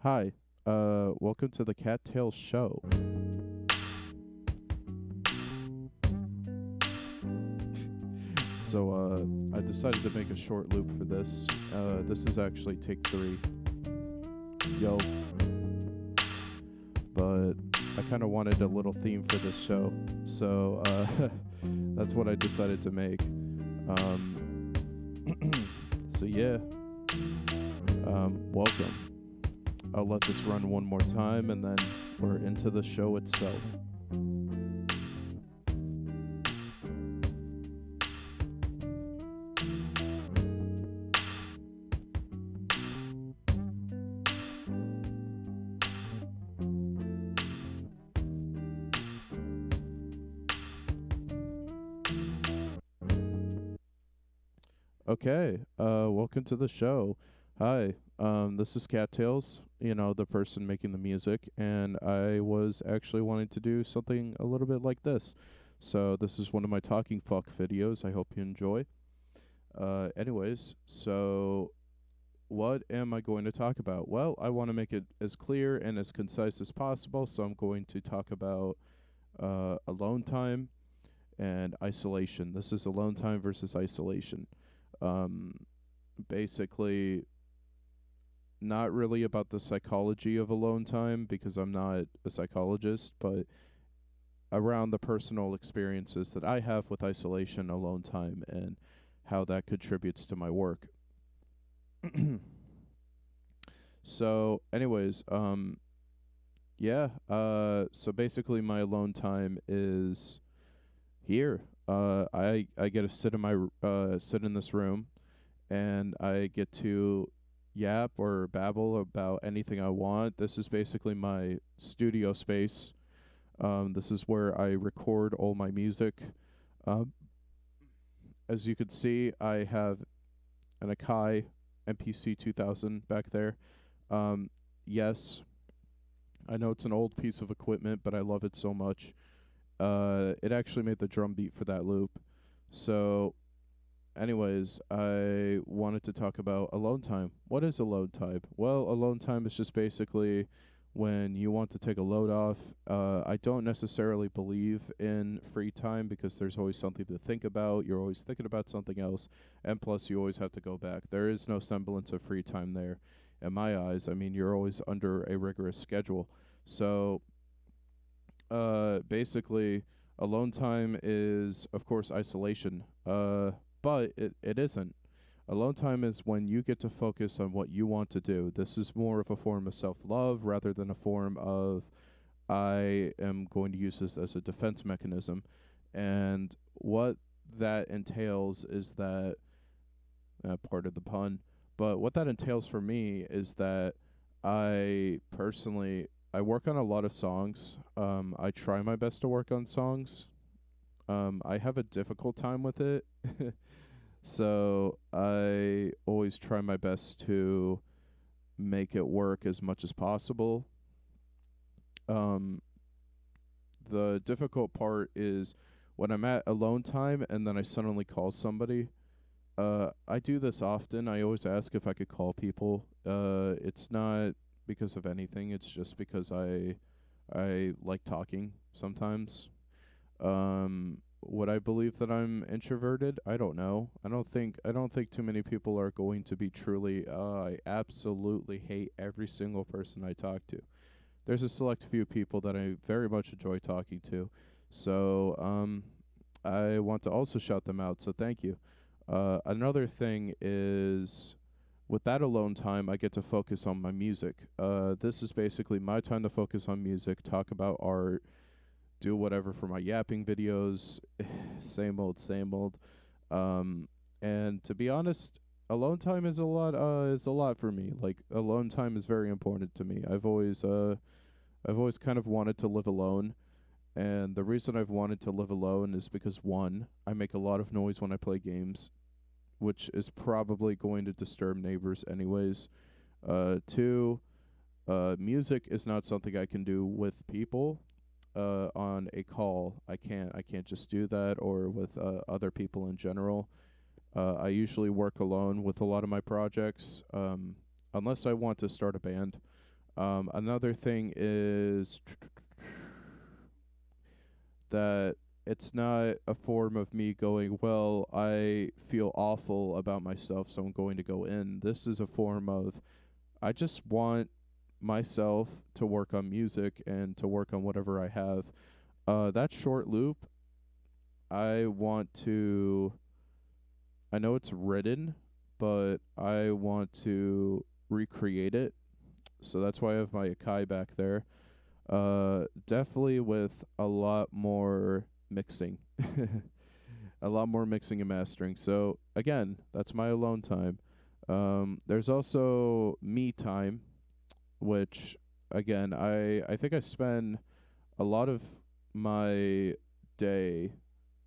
Hi, welcome to the Cattail Show. I decided to make a short loop for this. This is actually take 3. Yo, but I kind of wanted a little theme for this show, so that's what I decided to make. So yeah, welcome. I'll let this run one more time, and then we're into the show itself. Okay, welcome to the show. Hi, this is Cattails, the person making the music, and I was actually wanting to do something a little bit like this. So this is one of my talking fuck videos. I hope you enjoy. Anyways, so what am I going to talk about? Well, I want to make it as clear and as concise as possible, so I'm going to talk about alone time and isolation. This is alone time versus isolation. Um, Basically, not really about the psychology of alone time because I'm not a psychologist, but around the personal experiences that I have with isolation, alone time, and how that contributes to my work. So, anyways, yeah. So basically, my alone time is here. I get to sit in this room, and I get to yap or babble about anything I want. This is basically my studio space. This is where I record all my music. Um, as you can see, I have an Akai MPC 2000 back there. Um, yes, I know it's an old piece of equipment, but I love it so much. It actually made the drum beat for that loop. So anyways, I wanted to talk about alone time. What is alone time? Well, alone time is just basically when you want to take a load off. I don't necessarily believe in free time because there's always something to think about. You're always thinking about something else, and plus, you always have to go back. There is no semblance of free time there, in my eyes. I mean, you're always under a rigorous schedule. So, basically, alone time is, of course, isolation. But it isn't. Alone time is when you get to focus on what you want to do. This is more of a form of self love rather than a form of I am going to use this as a defense mechanism. And what that entails is that, part of the pun, but what that entails for me is that I personally I work on a lot of songs. I try my best to work on songs. I have a difficult time with it. So I always try my best to make it work as much as possible. Um, the difficult part is when I'm at alone time and then I suddenly call somebody. I do this often. I always ask if I could call people. It's not because of anything. It's just because I like talking sometimes. Would I believe that I'm introverted? I don't know. I don't think too many people are going to be truly I absolutely hate every single person I talk to. There's a select few people that I very much enjoy talking to. So, I want to also shout them out, so thank you. Another thing is with that alone time, I get to focus on my music. This is basically my time to focus on music, talk about art, do whatever for my yapping videos. Same old, same old. Um, and to be honest, alone time is a lot for me. Like alone time is very important to me. I've always kind of wanted to live alone. And the reason I've wanted to live alone is because one, I make a lot of noise when I play games, which is probably going to disturb neighbors anyways. Two, music is not something I can do with people on a call. I can't just do that or with other people in general. I usually work alone with a lot of my projects, unless I want to start a band. Another thing is that it's not a form of me going, well, I feel awful about myself, so I'm going to go in. This is a form of, I just want myself to work on music and to work on whatever I have. That short loop, I want to, I know it's written, but I want to recreate it. So that's why I have my Akai back there. Definitely with a lot more mixing. A lot more mixing and mastering. So again, that's my alone time. There's also me time, which again, I think I spend a lot of my day.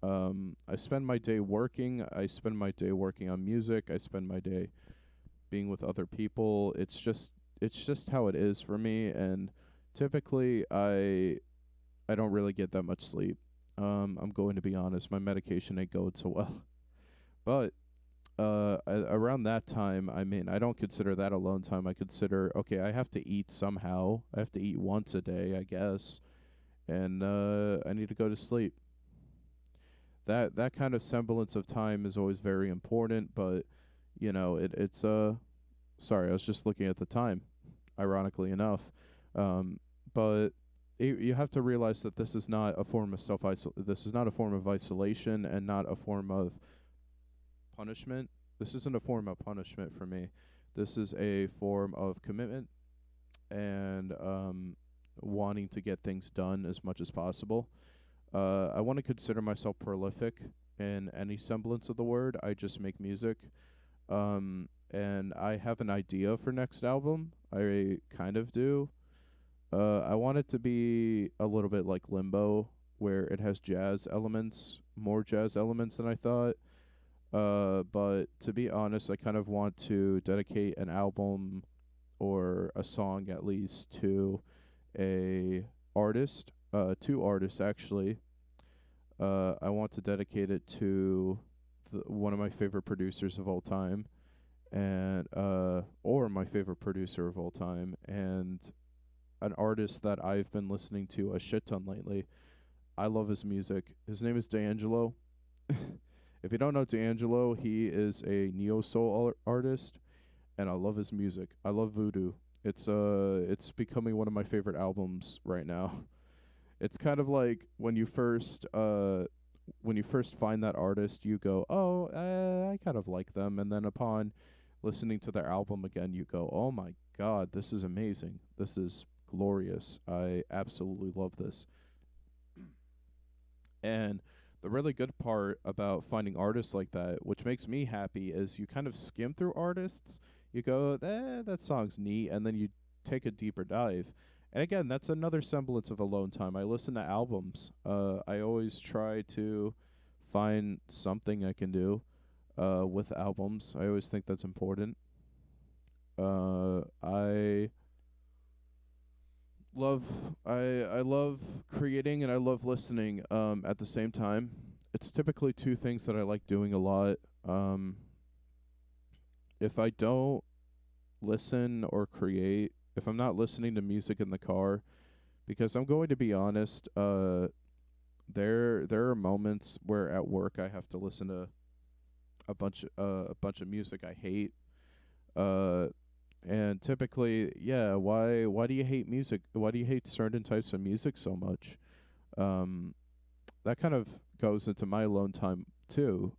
I spend my day working. I spend my day working on music. I spend my day being with other people. It's just how it is for me, and typically I don't really get that much sleep. I'm going to be honest, my medication ain't going so well. But around that time, I mean, I don't consider that alone time. I consider, okay, I have to eat somehow. I have to eat once a day, I guess, and I need to go to sleep. That kind of semblance of time is always very important, but it's sorry, I was just looking at the time, ironically enough. Um, but you have to realize that this is not a form of this is not a form of isolation and not a form of punishment. This isn't a form of punishment for me. This is a form of commitment and wanting to get things done as much as possible. I want to consider myself prolific in any semblance of the word. I just make music. And I have an idea for next album. I kind of do. I want it to be a little bit like Limbo, where it has jazz elements, more jazz elements than I thought. But to be honest, I kind of want to dedicate an album or a song at least to a artist, two artists actually. I want to dedicate it to one of my favorite producers of all time, and or my favorite producer of all time, and an artist that I've been listening to a shit ton lately. I love his music. His name is D'Angelo. If you don't know D'Angelo, he is a neo soul artist, and I love his music. I love Voodoo. It's becoming one of my favorite albums right now. It's kind of like when you first find that artist, you go, "Oh, I kind of like them," and then upon listening to their album again, you go, "Oh my God, this is amazing! This is glorious! I absolutely love this." And the really good part about finding artists like that, which makes me happy, is you kind of skim through artists. You go, that song's neat, and then you take a deeper dive. And again, that's another semblance of alone time. I listen to albums. I always try to find something I can do with albums. I always think that's important. I love I love creating and I love listening at the same time. It's typically two things that I like doing a lot. Um if I don't listen or create, if I'm not listening to music in the car, because I'm going to be honest, there are moments where at work I have to listen to a bunch of music I hate. Uh and typically, yeah, why do you hate music? Why do you hate certain types of music so much? Um that kind of goes into my alone time too.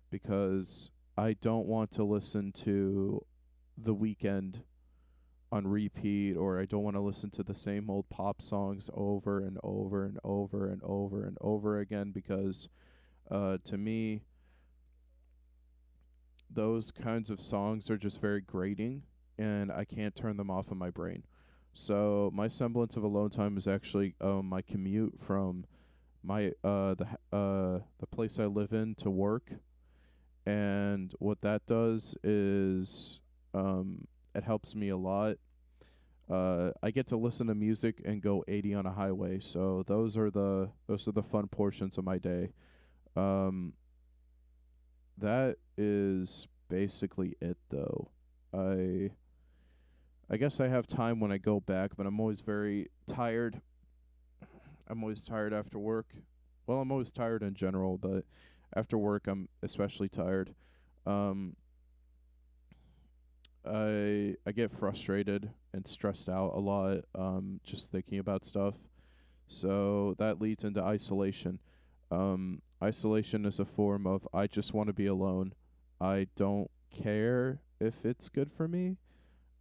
Because I don't want to listen to The Weekend on repeat, or I don't want to listen to the same old pop songs over and over and over and over and over again, because to me those kinds of songs are just very grating and I can't turn them off in my brain. So my semblance of alone time is actually my commute from the place I live in to work. And what that does is it helps me a lot. I get to listen to music and go 80 on a highway. So those are the fun portions of my day. Um that is basically it though. I I guess I have time when I go back, but I'm always very tired. I'm always tired after work. Well, I'm always tired in general, but after work I'm especially tired. Um I get frustrated and stressed out a lot just thinking about stuff. So that leads into isolation. Isolation is a form of I just want to be alone. I don't care if it's good for me.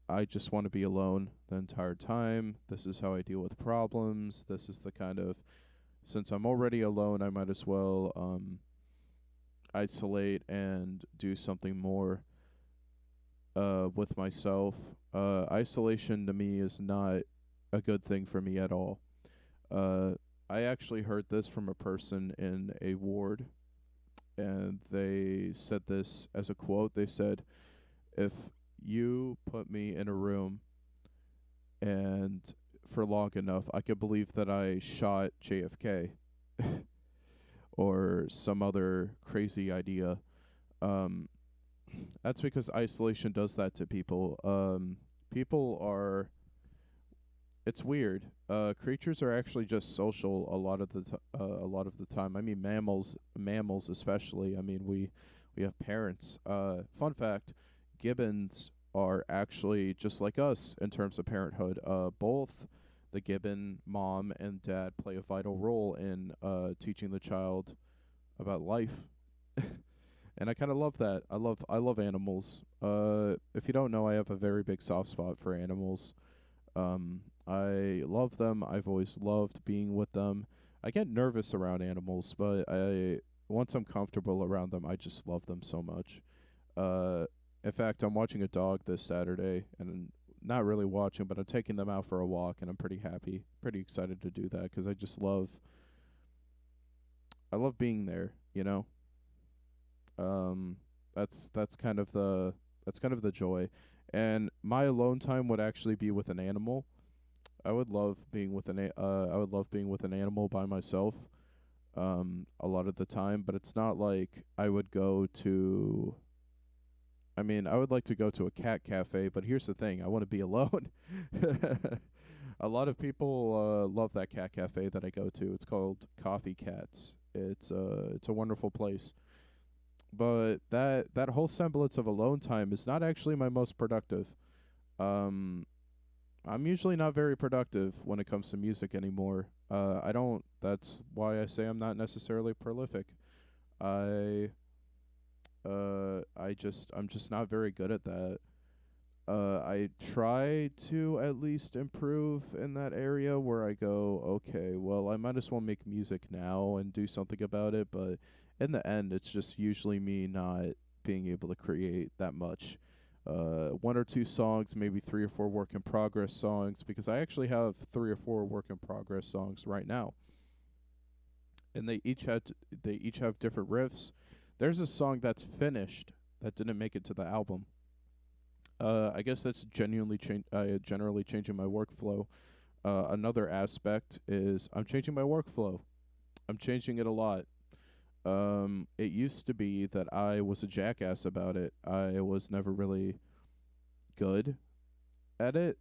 I just want to be alone the entire time. This is how I deal with problems. This is the kind of, since I'm already alone, I might as well isolate and do something more with myself. Isolation to me is not a good thing for me at all. Uh, I actually heard this from a person in a ward, and they said this as a quote. They said, "If you put me in a room and for long enough, I could believe that I shot JFK or some other crazy idea." Um, that's because isolation does that to people. People are, it's weird. Creatures are actually just social a lot of the time. I mean, mammals especially. I mean, we have parents. Fun fact: gibbons are actually just like us in terms of parenthood. Both the gibbon mom and dad play a vital role in teaching the child about life. And I kind of love that. I love animals. If you don't know, I have a very big soft spot for animals. I love them. I've always loved being with them. I get nervous around animals, but I once I'm comfortable around them, I just love them so much. Uh, in fact, I'm watching a dog this Saturday, and not really watching, but I'm taking them out for a walk, and I'm pretty happy, pretty excited to do that because I love being there. You know, um, that's kind of the joy, and my alone time would actually be with an animal. I would love being with an animal by myself a lot of the time, but it's not like I would go to I mean, I would like to go to a cat cafe, but here's the thing, I want to be alone. A lot of people love that cat cafe that I go to. It's called Coffee Cats. It's a wonderful place. But that whole semblance of alone time is not actually my most productive. Um I'm usually not very productive when it comes to music anymore. I don't. That's why I say I'm not necessarily prolific. I I'm just not very good at that. I try to at least improve in that area where I go, okay, well, I might as well make music now and do something about it. But in the end, it's just usually me not being able to create that much. One or two songs, maybe three or four work in progress songs, because I actually have three or four work in progress songs right now, and they each have different riffs. There's a song that's finished that didn't make it to the album. I guess that's generally changing my workflow. Another aspect is I'm changing my workflow. I'm changing it a lot. It used to be that I was a jackass about it. I was never really good at it.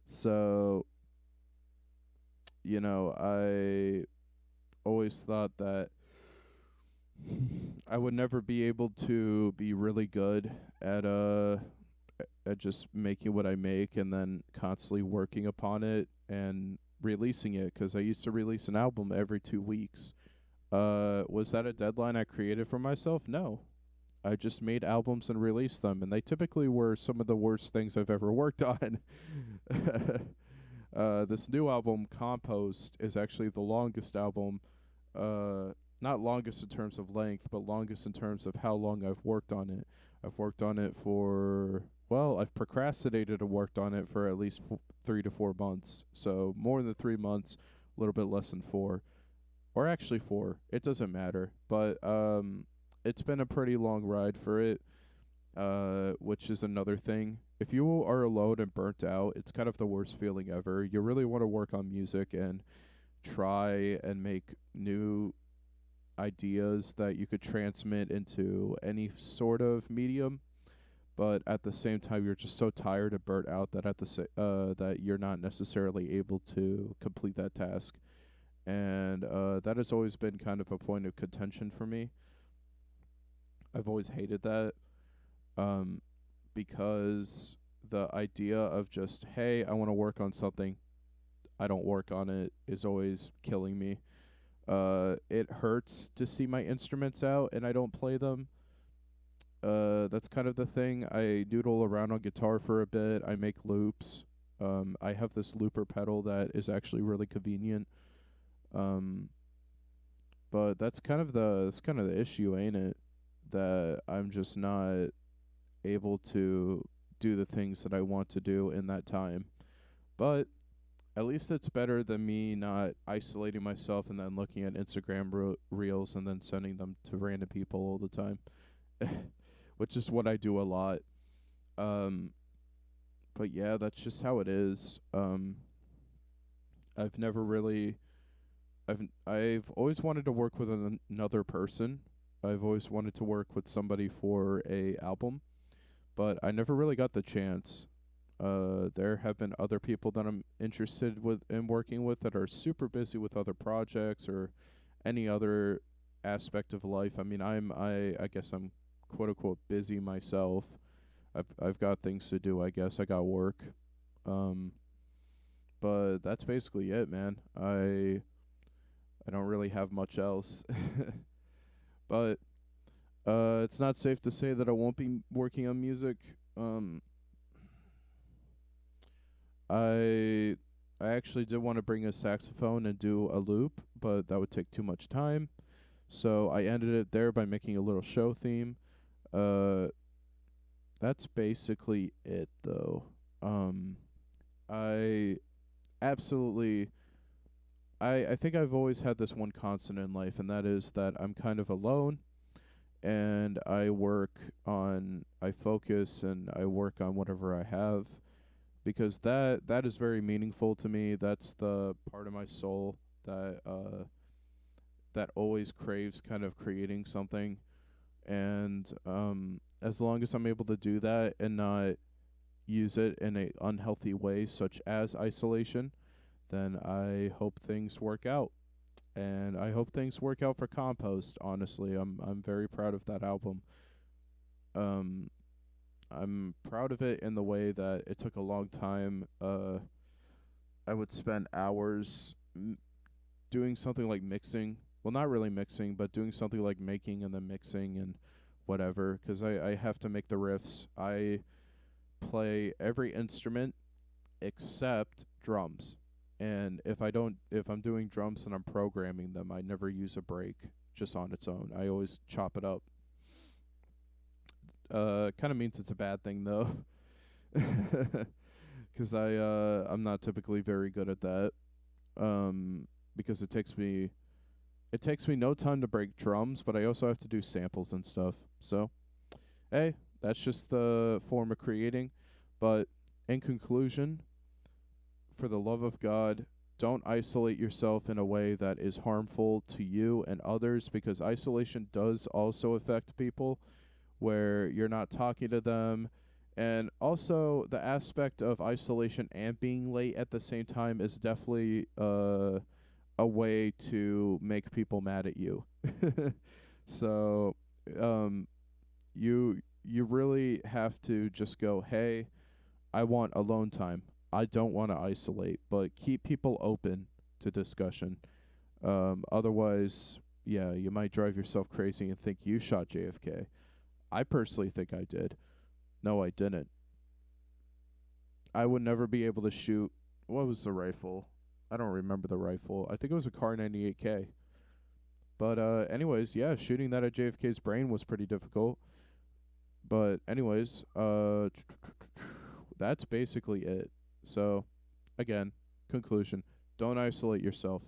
So, I always thought that I would never be able to be really good at at just making what I make and then constantly working upon it and releasing it, cuz I used to release an album every 2 weeks. Was that a deadline I created for myself? No. I just made albums and released them, and they typically were some of the worst things I've ever worked on. This new album, Compost, is actually the longest album. Not longest in terms of length, but longest in terms of how long I've worked on it. I've worked on it for, well, I've procrastinated and worked on it for at least 3 to 4 months. So more than 3 months, a little bit less than four, or actually four. It doesn't matter. But it's been a pretty long ride for it, which is another thing. If you are alone and burnt out, it's kind of the worst feeling ever. You really want to work on music and try and make new ideas that you could transmit into any sort of medium. but at the same time you're just so tired and burnt out that that you're not necessarily able to complete that task. And that has always been kind of a point of contention for me. I've always hated that, um, because the idea of just, hey, I want to work on something, I don't work on it, is always killing me. It hurts to see my instruments out and I don't play them. That's kind of the thing. I noodle around on guitar for a bit. I make loops. I have this looper pedal that is actually really convenient. Um, but that's kind of the issue, ain't it? That I'm just not able to do the things that I want to do in that time. But at least it's better than me not isolating myself and then looking at Instagram reels and then sending them to random people all the time, which is what I do a lot. Um, but yeah, that's just how it is. I've never really, I've always wanted to work with another person. I've always wanted to work with somebody for a album, but I never really got the chance. There have been other people that I'm interested with in working with that are super busy with other projects or any other aspect of life. I mean, I guess I'm quote unquote busy myself. I've got things to do. I guess I got work. Um, but that's basically it, man. I don't really have much else. But it's not safe to say that I won't be working on music. Um, I I actually did want to bring a saxophone and do a loop, but that would take too much time. So I ended it there by making a little show theme. Uh, that's basically it, though. Um, I absolutely. I think I've always had this one constant in life, and that is that I'm kind of alone, and I focus, and I work on whatever I have, because that is very meaningful to me. That's the part of my soul that always craves kind of creating something. And as long as I'm able to do that and not use it in a unhealthy way such as isolation, then I hope things work out. And I hope things work out for Compost, honestly. I'm very proud of that album. Um I'm proud of it in the way that it took a long time. I would spend hours doing something like mixing. Well, not really mixing, but doing something like making and then mixing and whatever. Because I have to make the riffs. I play every instrument except drums. And if I'm doing drums and I'm programming them, I never use a break just on its own. I always chop it up. Kind of means it's a bad thing though, because I'm not typically very good at that. Because it takes me no time to break drums, but I also have to do samples and stuff. So hey, that's just the form of creating. But in conclusion, for the love of God, don't isolate yourself in a way that is harmful to you and others, because isolation does also affect people where you're not talking to them. And also, the aspect of isolation and being late at the same time is definitely a way to make people mad at you. So, um, you really have to just go, hey, I want alone time. I don't want to isolate, but keep people open to discussion. Otherwise, yeah, you might drive yourself crazy and think you shot JFK. I personally think I did. No, I didn't. I would never be able to shoot. What was the rifle? I don't remember the rifle. I think it was a Car 98K. But anyways, yeah, shooting that at JFK's brain was pretty difficult. But anyways, that's basically it. So, again, conclusion: don't isolate yourself.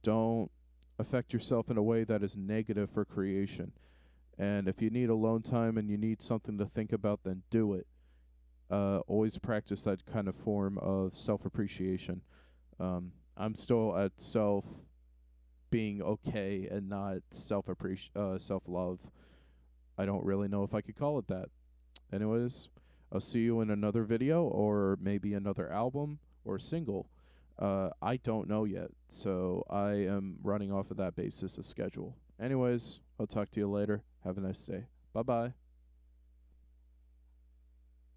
Don't affect yourself in a way that is negative for creation. And if you need alone time and you need something to think about, then do it. Always practice that kind of form of self-appreciation. I'm still at self being okay and not self love. I don't really know if I could call it that. Anyways, I'll see you in another video or maybe another album or single. I don't know yet, so I am running off of that basis of schedule. Anyways, I'll talk to you later. Have a nice day. Bye bye.